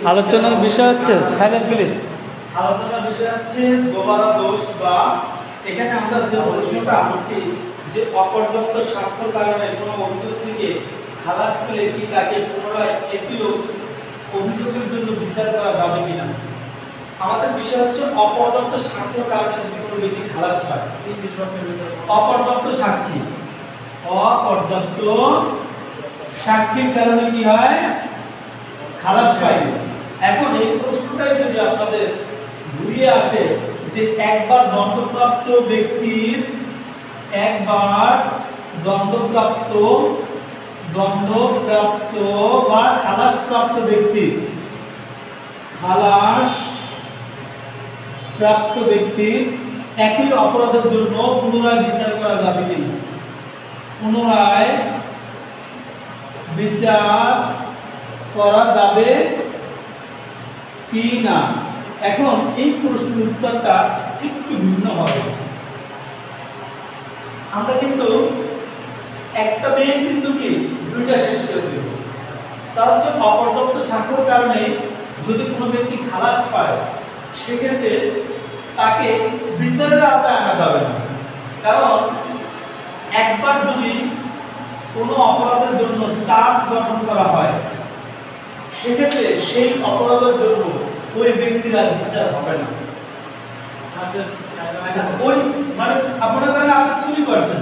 আলোচনার বিষয় হচ্ছে সাইলেন্ট প্লিজ। আলোচনার বিষয় হচ্ছে দোবারা দোষ বা এখানে আমরা যে প্রশ্নটা আনছি যে অপর্যাপ্ত স্বাক্ষর কারণে কোনো অভিযোগ থেকে খালাস পেলে কি তাকে পুনরায় একই অভিযোগের জন্য বিচার করা যাবে কিনা। আমাদের বিষয় হচ্ছে অপর্যাপ্ত স্বাক্ষর কারণে যদি কোনো ব্যক্তি খালাস পায়, অপর্যাপ্ত সাক্ষী, অপর্যাপ্ত সাক্ষীর কারণে কি হয়, খালাস পায়। এখন এই প্রশ্নটাই যদি আপনাদের ঘুরিয়ে আসে যে একবার দণ্ডপ্রাপ্ত ব্যক্তির, একবার দণ্ডপ্রাপ্ত বা খালাসপ্রাপ্ত ব্যক্তির, খালাস প্রাপ্ত ব্যক্তির একই অপরাধের জন্য পুনরায় বিচার করা যাবে কিনা, পুনরায় বিচার করা যাবে কি না। এখন এই প্রশ্নের উত্তরটা একটু ভিন্ন হবে। আমরা কিন্তু একটা দিয়ে কিন্তু কি দুইটা শেষ করে দেব। তা হচ্ছে অপর্যাপ্ত স্বাক্ষর কারণে যদি কোনো ব্যক্তি খালাস পায় সেক্ষেত্রে তাকে বিচারের আওতায় আনা যাবে না। কারণ একবার যদি কোনো অপরাধের জন্য চার্জ গঠন করা হয় সেক্ষেত্রে সেই অপরাধের জন্য ওই ব্যক্তির আর বিচার হবে না। ওই মানে আপনার কারণে আপনি চুরি করছেন,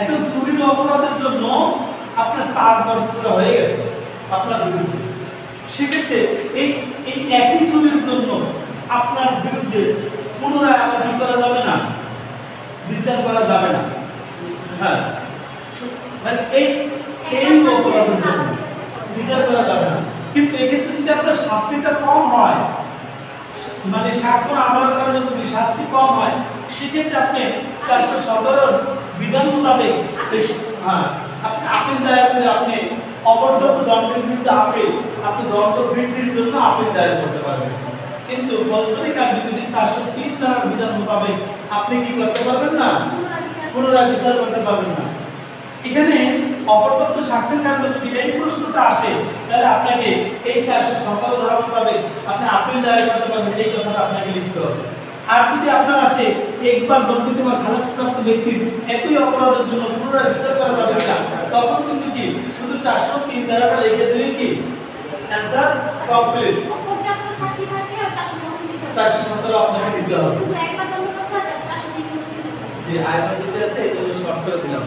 এখন চুরির অপরাধের জন্য আপনার চার্জ গঠন করা হয়ে গেছে আপনার বিরুদ্ধে, সেক্ষেত্রে এই একই চুরির জন্য আপনার বিরুদ্ধে পুনরায় আবার কি করা যাবে না, বিচার করা যাবে না। হ্যাঁ, মানে এই অপরাধের জন্য বিচার করা যাবে না। কিন্তু এক্ষেত্রে যদি আপনার শাস্তিটা কম হয়, মানে স্বাক্ষর আদায়ের কারণে যদি শাস্তি কম হয় সেক্ষেত্রে আপনি 417 বিধান মোতাবেক আপনি আপিল দায়ের করে আপনি অপর্যাপ্ত দণ্ডের বিরুদ্ধে আপনি দণ্ড বৃদ্ধির জন্য আপিল দায়ের করতে পারবেন। কিন্তু ফৌজদারি কার্যবিধি 403 ধারার বিধান মোতাবেক আপনি কি করতে পারবেন না, পুনরায় বিচার করতে পারবেন না। এখানে অপর্যাপ্ত স্বাক্ষরের কারণে যদি এই প্রশ্নটা আসে তাহলে আপনাকে এই 417 ধারা মোতাবেক আপনি আপিল দায়ের করতে পারবেন, এই কথাটা আপনাকে লিখতে হবে। আর যদি আপনার আসে একবার দণ্ডিত বা খালাসপ্রাপ্ত ব্যক্তির একই অপরাধের জন্য পুনরায় বিচার করা যাবে না, তখন কিন্তু কি শুধু 403 ধারাটা লিখে দিলে কি অ্যানসার কমপ্লিট। 417 আপনাকে দিতে হবে। যে আয়াত দিতে আছে এই জন্য শর্ট করে দিলাম।